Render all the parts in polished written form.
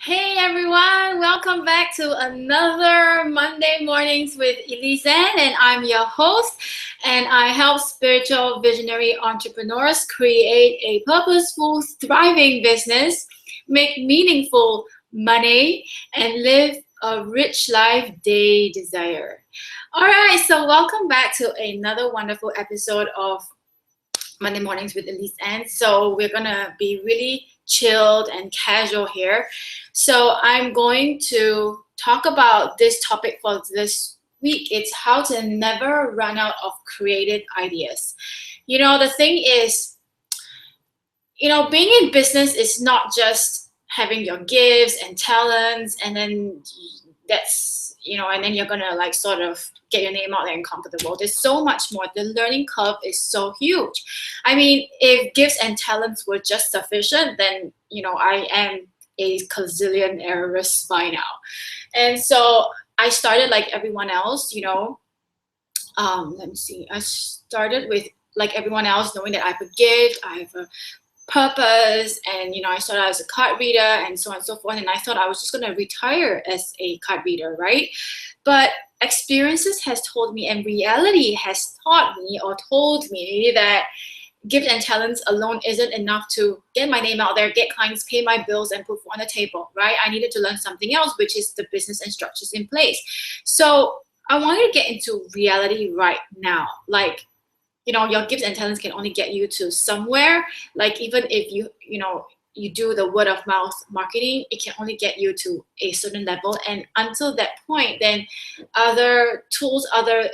Hey everyone, welcome back to another Monday Mornings with Elizanne, and I'm your host, and I help spiritual visionary entrepreneurs create a purposeful, thriving business, make meaningful money, and live a rich life they desire. All right, so welcome back to another wonderful episode of Monday Mornings with Elise Ann. So we're gonna be really chilled and casual here. So I'm going to talk about this topic for this week. It's how to never run out of creative ideas. The thing is, being in business is not just having your gifts and talents, and then and then you're gonna like sort of get your name out there and conquer the world. There's so much more. The learning curve is so huge. I mean, if gifts and talents were just sufficient, then I am a gazillion errors by now. And so I started like everyone else. Let me see. I started with like everyone else, knowing that I have a gift, I have a purpose, and I started as a card reader and so on and so forth, and I thought I was just going to retire as a card reader, right? But experiences has told me, and reality has taught me or told me, that gift and talents alone isn't enough to get my name out there, get clients, pay my bills, and put food on the table, right? I needed to learn something else, which is the business and structures in place. So I wanted to get into reality right now. Like, your gifts and talents can only get you to somewhere. Like, even if you do the word of mouth marketing, it can only get you to a certain level. And until that point, then other tools, other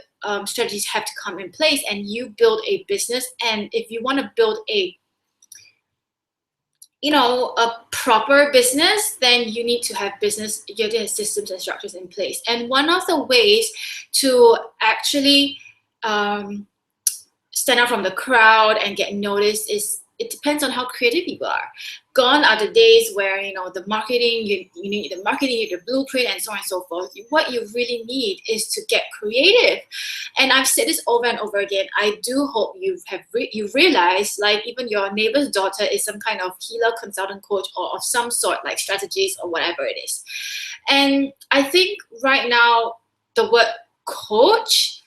strategies have to come in place, and you build a business. And if you want to build a proper business, then you need to have systems and structures in place. And one of the ways to actually stand out from the crowd and get noticed is, it depends on how creative you are. Gone are the days where the marketing, you need the marketing, you need the blueprint, and so on and so forth. What you really need is to get creative. And I've said this over and over again. I do hope you realize, like, even your neighbor's daughter is some kind of healer, consultant, coach, or of some sort, like strategies or whatever it is. And I think right now the word coach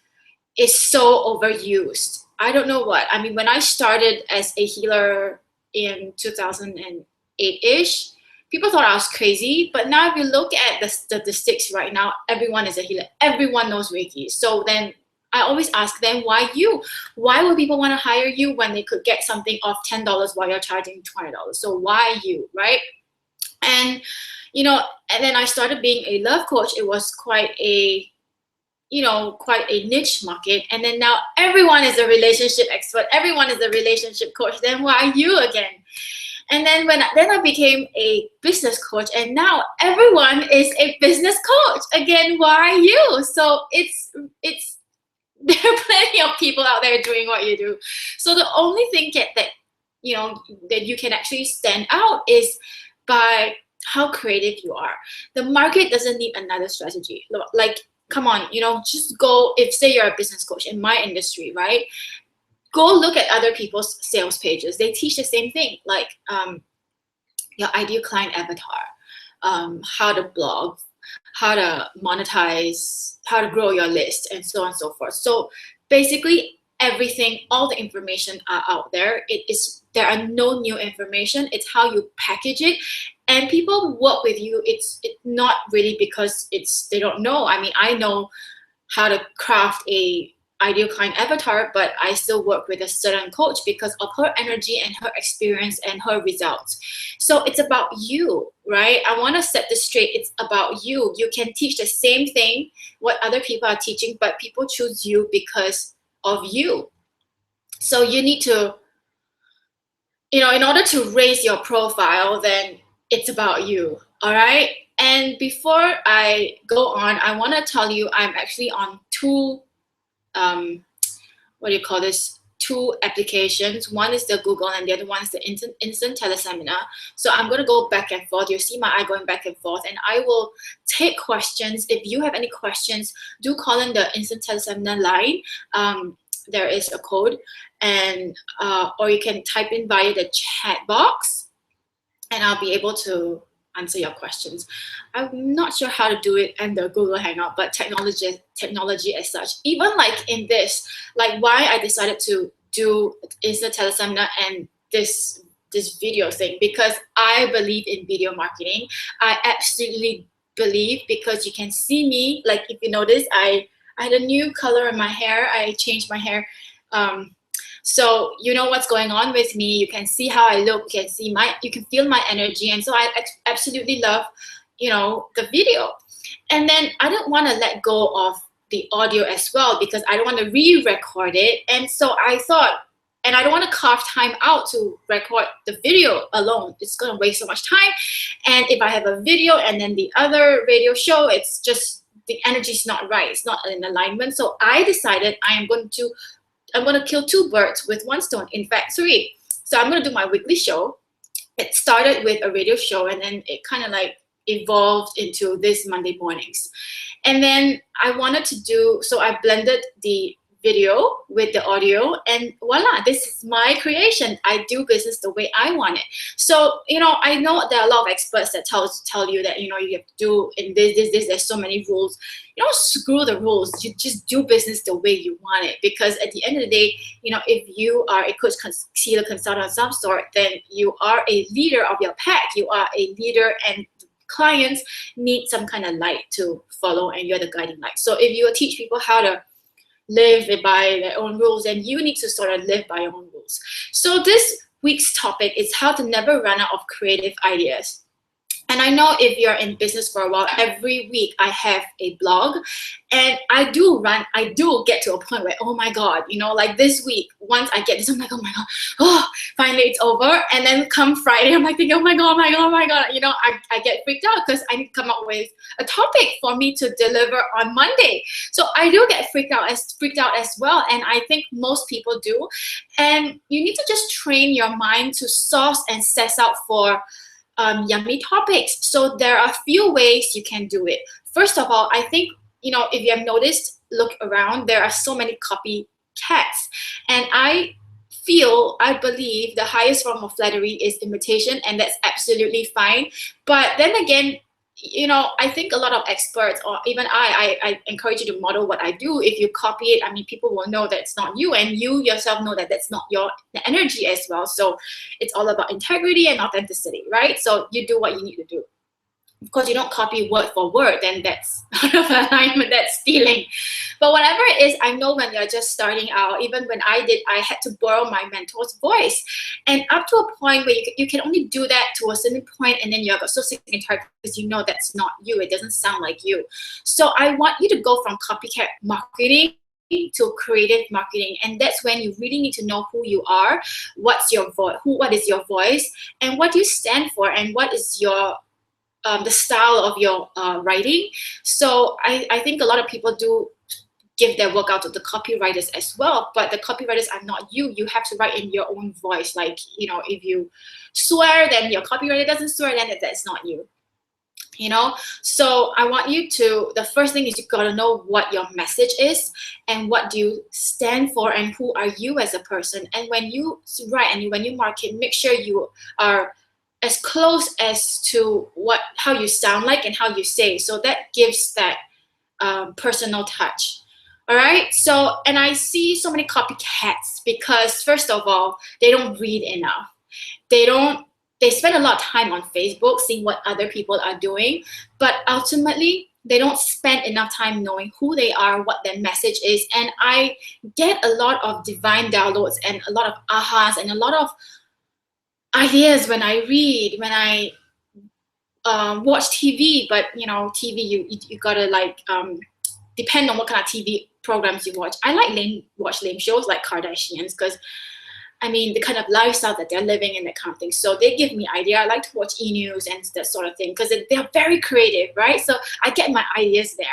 is so overused. I don't know what. I mean, when I started as a healer in 2008-ish, people thought I was crazy. But now if you look at the statistics right now, everyone is a healer. Everyone knows Reiki. So then I always ask them, why you? Why would people want to hire you when they could get something off $10 while you're charging $20? So why you, right? And, and then I started being a love coach. It was quite a niche market. And then now everyone is a relationship expert, everyone is a relationship coach. Then why are you again? And then I became a business coach, and now everyone is a business coach again. Why are you? So it's there are plenty of people out there doing what you do. So the only thing that you can actually stand out is by how creative you are. The market doesn't need another strategy. Like, come on, just go. If say you're a business coach in my industry, right? Go look at other people's sales pages. They teach the same thing, like your ideal client avatar, how to blog, how to monetize, how to grow your list, and so on and so forth. So basically everything, all the information are out there. There are no new information. It's how you package it. And people work with you. It's not really because they don't know. I mean, I know how to craft a ideal client avatar, but I still work with a certain coach because of her energy and her experience and her results. So it's about you, right? I want to set this straight. It's about you. You can teach the same thing what other people are teaching, but people choose you because of you. So you need to, in order to raise your profile, then it's about you. All right. And before I go on, I want to tell you I'm actually on two two applications. One is the Google, and the other one is the instant teleseminar. So I'm going to go back and forth. You'll see my eye going back and forth, and I will take questions. If you have any questions, do call in the instant teleseminar line. There is a code, and or you can type in via the chat box, and I'll be able to answer your questions. I'm not sure how to do it in the Google Hangout, but technology as such, even like in this, like why I decided to do Insta Teleseminar and this video thing, because I believe in video marketing. I absolutely believe, because you can see me, like if you notice, I had a new color in my hair. I changed my hair. So you know what's going on with me. You can see how I look. You can see you can feel my energy. And so I absolutely love, you know, the video. And then I don't want to let go of the audio as well, because I don't want to re-record it. And so I thought, and I don't want to carve time out to record the video alone. It's going to waste so much time. And if I have a video and then the other radio show, it's just, the energy is not right. It's not in alignment. So I decided I'm going to kill two birds with one stone. In fact, three. So I'm going to do my weekly show. It started with a radio show, and then it kind of like evolved into this Monday mornings. And then I wanted to do, so I blended the video with the audio, and voila, this is my creation. I do business the way I want it. So, you know, I know there are a lot of experts that tell you that, you know, you have to do in this, there's so many rules. You don't screw the rules. You just do business the way you want it. Because at the end of the day, you know, if you are a coach, concealer, consultant of some sort, then you are a leader of your pack. You are a leader, and clients need some kind of light to follow, and you're the guiding light. So if you teach people how to live by their own rules, and you need to sort of live by your own rules. So this week's topic is how to never run out of creative ideas. And I know if you're in business for a while, every week I have a blog, and I do get to a point where, oh my God, you know, like this week, once I get this, I'm like, oh my God, oh, finally it's over. And then come Friday, I'm like thinking, oh my God, oh my God, oh my God. You know, I get freaked out because I need to come up with a topic for me to deliver on Monday. So I do get freaked out as well. And I think most people do. And you need to just train your mind to source and suss out for yummy topics. So there are a few ways you can do it. First of all, I think, you know, if you have noticed, look around, there are so many copycats. And I believe the highest form of flattery is imitation, and that's absolutely fine. But then again, you know, I think a lot of experts, or even I encourage you to model what I do. If you copy it, I mean, people will know that it's not you, and you yourself know that that's not your energy as well. So it's all about integrity and authenticity, right? So you do what you need to do. Of course, you don't copy word for word, then that's out of alignment, that's stealing. But whatever it is, I know when you're just starting out, even when I had to borrow my mentor's voice. And up to a point where you can only do that to a certain point, and then you're so sick and tired because you know that's not you. It doesn't sound like you. So I want you to go from copycat marketing to creative marketing, and that's when you really need to know who you are, what's your voice, what is your voice, and what you stand for, and what is your the style of your writing. So I think a lot of people do give their work out to the copywriters as well, but the copywriters are not you. You have to write in your own voice. Like, you know, if you swear, then your copywriter doesn't swear, then that's not you. You know, so I want you to, the first thing is you gotta know what your message is and what do you stand for and who are you as a person. And when you write and when you market, make sure you are as close as to how you sound like and how you say. So that gives that personal touch. All right. So, and I see so many copycats because first of all, they don't read enough. They spend a lot of time on Facebook seeing what other people are doing, but ultimately they don't spend enough time knowing who they are, what their message is. And I get a lot of divine downloads and a lot of ahas and a lot of ideas when I read, when I watch TV. But you know, TV, you gotta like depend on what kind of TV programs you watch. I like watch lame shows like Kardashians because I mean the kind of lifestyle that they're living and that kind of thing. So they give me idea. I like to watch E-News and that sort of thing because they're very creative, right? So I get my ideas there.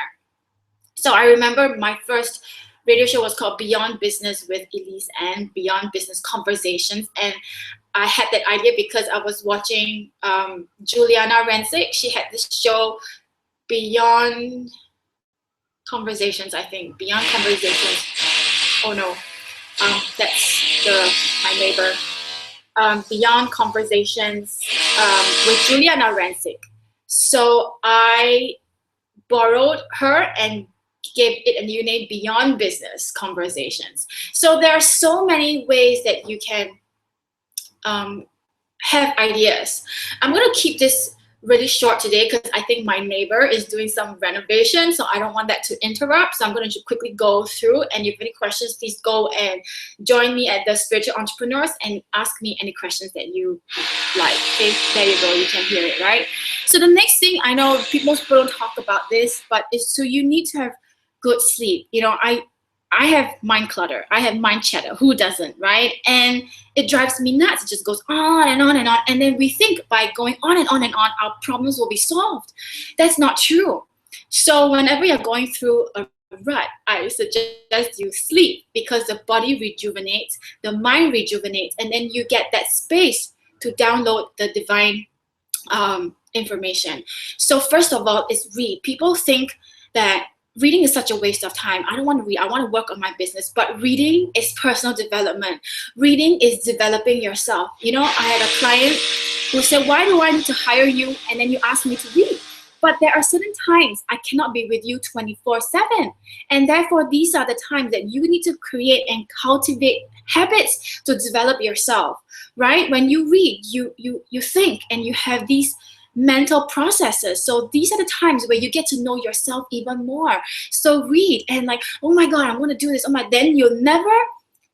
So I remember my first radio show was called Beyond Business with Elise Ann, Beyond Business Conversations. And I had that idea because I was watching Juliana Rancic. She had this show, Beyond Conversations, I think. Beyond Conversations. Oh no, that's my neighbor. Beyond Conversations with Juliana Rancic. So I borrowed her and gave it a new name, Beyond Business Conversations. So there are so many ways that you can have ideas. I'm going to keep this really short today because I think my neighbor is doing some renovation, so I don't want that to interrupt. So I'm going to quickly go through, and if you have any questions, please go and join me at the Spiritual Entrepreneurs and ask me any questions that you like. Okay, there you go. You can hear it, right? So the next thing, I know most people don't talk about this, but it's so you need to have good sleep. You know, I have mind clutter. I have mind chatter. Who doesn't, right? And it drives me nuts. It just goes on and on and on. And then we think by going on and on and on, our problems will be solved. That's not true. So whenever you're going through a rut, I suggest you sleep, because the body rejuvenates, the mind rejuvenates, and then you get that space to download the divine information. So first of all is read. People think that reading is such a waste of time. I don't want to read. I want to work on my business. But reading is personal development. Reading is developing yourself. You know, I had a client who said, why do I need to hire you? And then you ask me to read. But there are certain times I cannot be with you 24/7. And therefore, these are the times that you need to create and cultivate habits to develop yourself, right? When you read, you think, and you have these mental processes. So these are the times where you get to know yourself even more. So read and like, oh my God, I'm going to do this. Oh my, then you'll never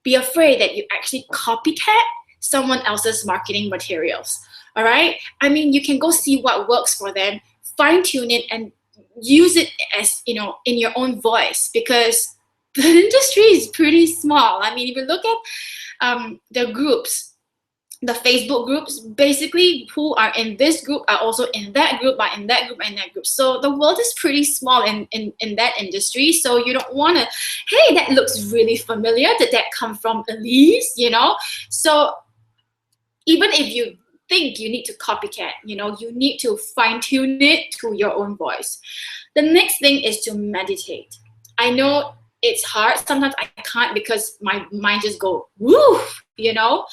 be afraid that you actually copycat someone else's marketing materials. All right. I mean, you can go see what works for them, fine tune it, and use it as, you know, in your own voice, because the industry is pretty small. I mean, if you look at the groups, the Facebook groups, basically who are in this group are also in that group, are in that group, and that group. So the world is pretty small in that industry. So you don't want to, hey, that looks really familiar. Did that come from Elise? You know? So even if you think you need to copycat, you know, you need to fine tune it to your own voice. The next thing is to meditate. I know it's hard. Sometimes I can't because my mind just go, woo, you know?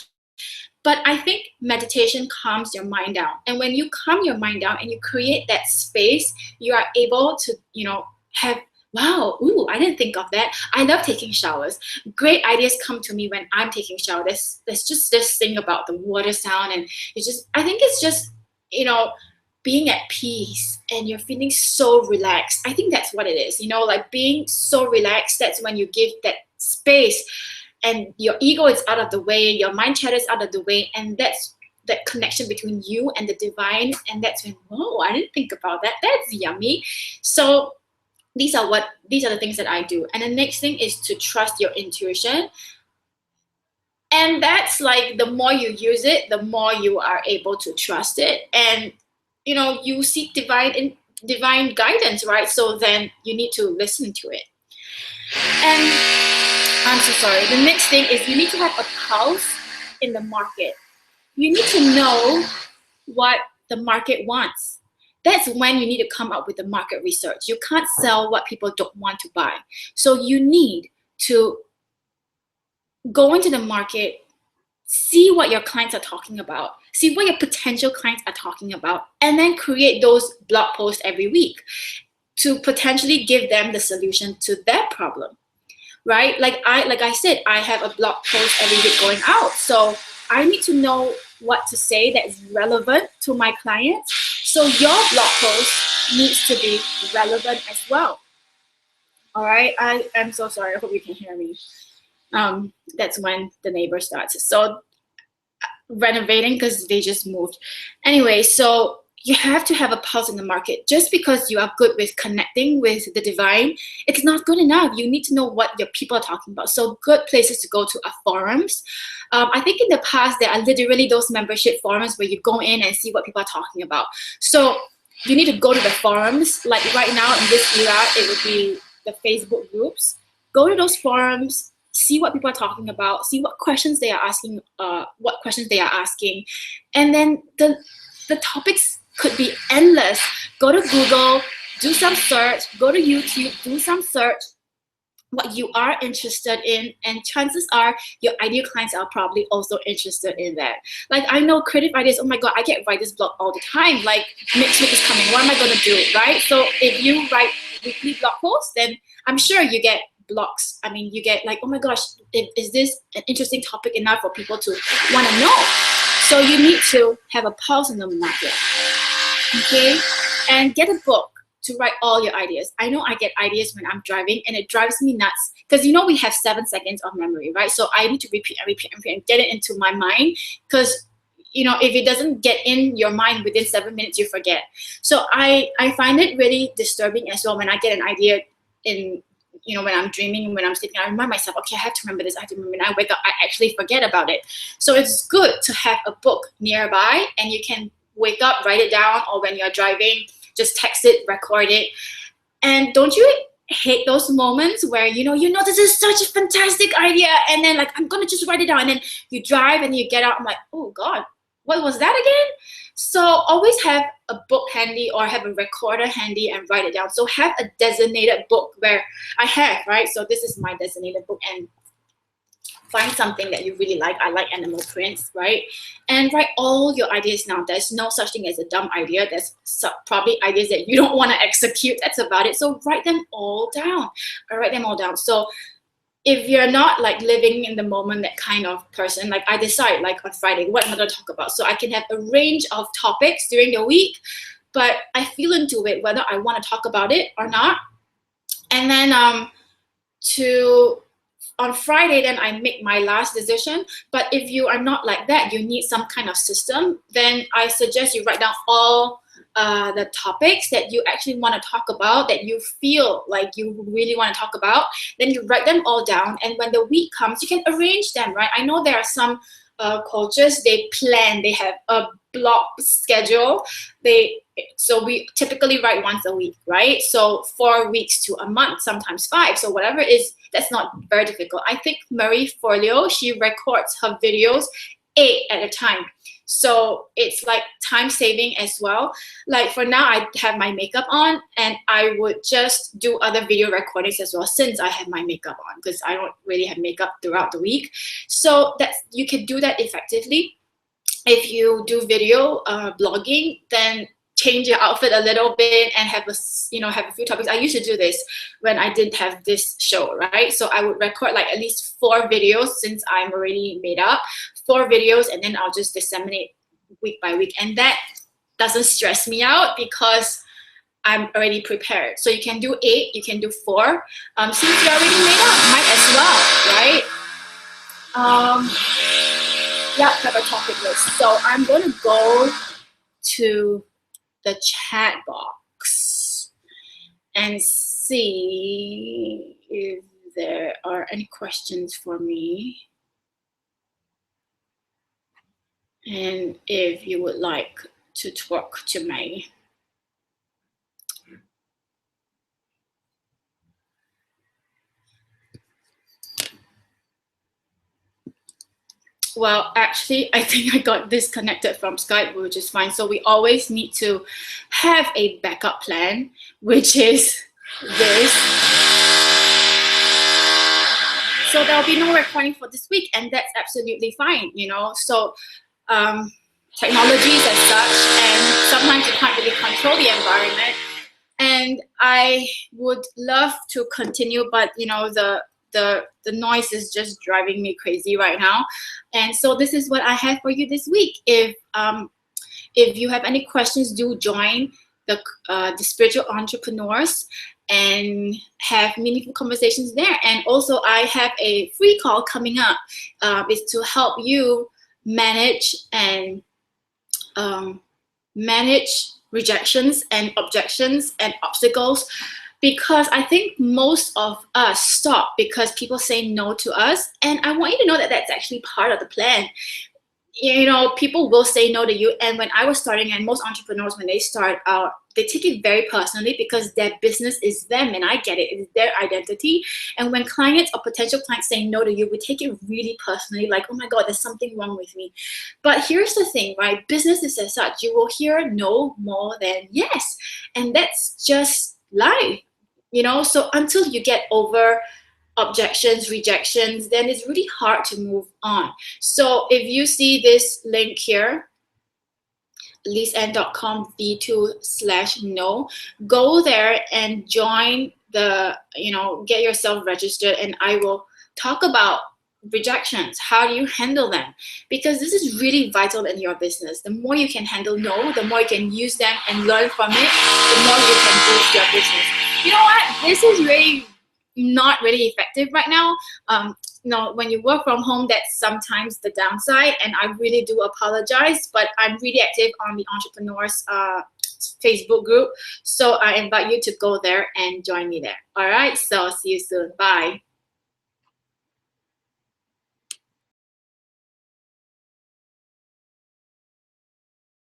But I think meditation calms your mind down. And when you calm your mind down and you create that space, you are able to, you know, have, wow, ooh, I didn't think of that. I love taking showers. Great ideas come to me when I'm taking showers. There's just this thing about the water sound. And it's just, I think it's just, you know, being at peace and you're feeling so relaxed. I think that's what it is, you know, like being so relaxed. That's when you give that space, and your ego is out of the way, your mind chatter is out of the way, and that's that connection between you and the divine. And that's when, whoa, I didn't think about that. That's yummy. So these are the things that I do. And the next thing is to trust your intuition. And that's like, the more you use it, the more you are able to trust it. And, you know, you seek divine guidance, right? So then you need to listen to it. And I'm so sorry. The next thing is you need to have a pulse in the market. You need to know what the market wants. That's when you need to come up with the market research. You can't sell what people don't want to buy. So you need to go into the market, see what your clients are talking about, see what your potential clients are talking about, and then create those blog posts every week to potentially give them the solution to their problem. Right? Like I said, I have a blog post every week going out. So I need to know what to say that is relevant to my clients. So your blog post needs to be relevant as well. All right. I am so sorry. I hope you can hear me. That's when the neighbor starts. So renovating because they just moved. Anyway, so you have to have a pulse in the market. Just because you are good with connecting with the divine, it's not good enough. You need to know what your people are talking about. So good places to go to are forums. I think in the past, there are literally those membership forums where you go in and see what people are talking about. So you need to go to the forums. Like right now in this era, it would be the Facebook groups. Go to those forums, see what people are talking about, see what questions they are asking, and then the topics could be endless. Go to Google, do some search, go to YouTube, do some search, what you are interested in, and chances are your ideal clients are probably also interested in that. Like, I know creative ideas, oh my god, I get writer's block all the time. Like, next week is coming, what am I going to do, right? So if you write weekly blog posts, then I'm sure you get blocks. I mean, you get like, oh my gosh, is this an interesting topic enough for people to want to know? So you need to have a pulse in the market, okay? And get a book to write all your ideas. I know I get ideas when I'm driving, and it drives me nuts because you know we have 7 seconds of memory, right? So I need to repeat and repeat and repeat and get it into my mind, because you know, if it doesn't get in your mind within 7 minutes, you forget. So I find it really disturbing as well when I get an idea in, you know, when I'm dreaming, when I'm sleeping, I remind myself, okay, I have to remember this, I have to remember. When I wake up, I actually forget about it. So it's good to have a book nearby, and you can wake up, write it down, or when you're driving, just text it, record it. And don't you hate those moments where you know this is such a fantastic idea, and then like, I'm gonna just write it down, and then you drive and you get out, I'm like, oh god, what was that again? So always have a book handy or have a recorder handy and write it down. So have a designated book where I have, right? So this is my designated book, and find something that you really like. I like animal prints, right? And write all your ideas now. There's no such thing as a dumb idea. There's probably ideas that you don't want to execute. That's about it. So write them all down. Write them all down. So if you're not like living in the moment, that kind of person, like I decide like on Friday, what am I going to talk about? So I can have a range of topics during the week, but I feel into it whether I want to talk about it or not. And then on Friday, then I make my last decision. But if you are not like that, you need some kind of system, then I suggest you write down all the topics that you actually want to talk about, that you feel like you really want to talk about. Then you write them all down, and when the week comes, you can arrange them, right? I know there are some coaches, they plan, they have a block schedule. So we typically write once a week, right? So 4 weeks to a month, sometimes 5. So whatever it is, that's not very difficult. I think Marie Forleo, she records her videos 8 at a time. So it's like time saving as well. Like for now, I have my makeup on, and I would just do other video recordings as well, since I have my makeup on, because I don't really have makeup throughout the week. So you can do that effectively. If you do video blogging, then change your outfit a little bit and have a few topics. I used to do this when I didn't have this show, right? So I would record like at least 4 videos, since I'm already made up, 4 videos, and then I'll just disseminate week by week. And that doesn't stress me out because I'm already prepared. So you can do 8, you can do 4. Since you're already made up, might as well, right? Yeah, have a topic list. So I'm going to go to the chat box and see if there are any questions for me, and if you would like to talk to me. Well, actually, I think I got disconnected from Skype, which is fine. So we always need to have a backup plan, which is this. So there'll be no recording for this week, and that's absolutely fine, you know. So technologies as such, and sometimes you can't really control the environment. And I would love to continue, but you know, the noise is just driving me crazy right now. And so this is what I have for you this week. If you have any questions, do join the Spiritual Entrepreneurs and have meaningful conversations there. And also I have a free call coming up. It's to help you manage and manage rejections and objections and obstacles, because I think most of us stop because people say no to us. And I want you to know that that's actually part of the plan. You know, people will say no to you. And when I was starting, and most entrepreneurs, when they start out, they take it very personally because their business is them, and I get it, it's their identity. And when clients or potential clients say no to you, we take it really personally, like, oh my God, there's something wrong with me. But here's the thing, right? Business is as such, you will hear no more than yes. And that's just life, you know? So until you get over objections, rejections, then it's really hard to move on. So if you see this link here, eliseann.com v2/no, go there and join the, get yourself registered, and I will talk about rejections. How do you handle them? Because this is really vital in your business. The more you can handle no, the more you can use them and learn from it, the more you can boost your business. You know what? This is really not really effective right now. When you work from home, that's sometimes the downside, and I really do apologize, but I'm really active on the Entrepreneurs Facebook group, so I invite you to go there and join me there. All right, so see you soon. Bye.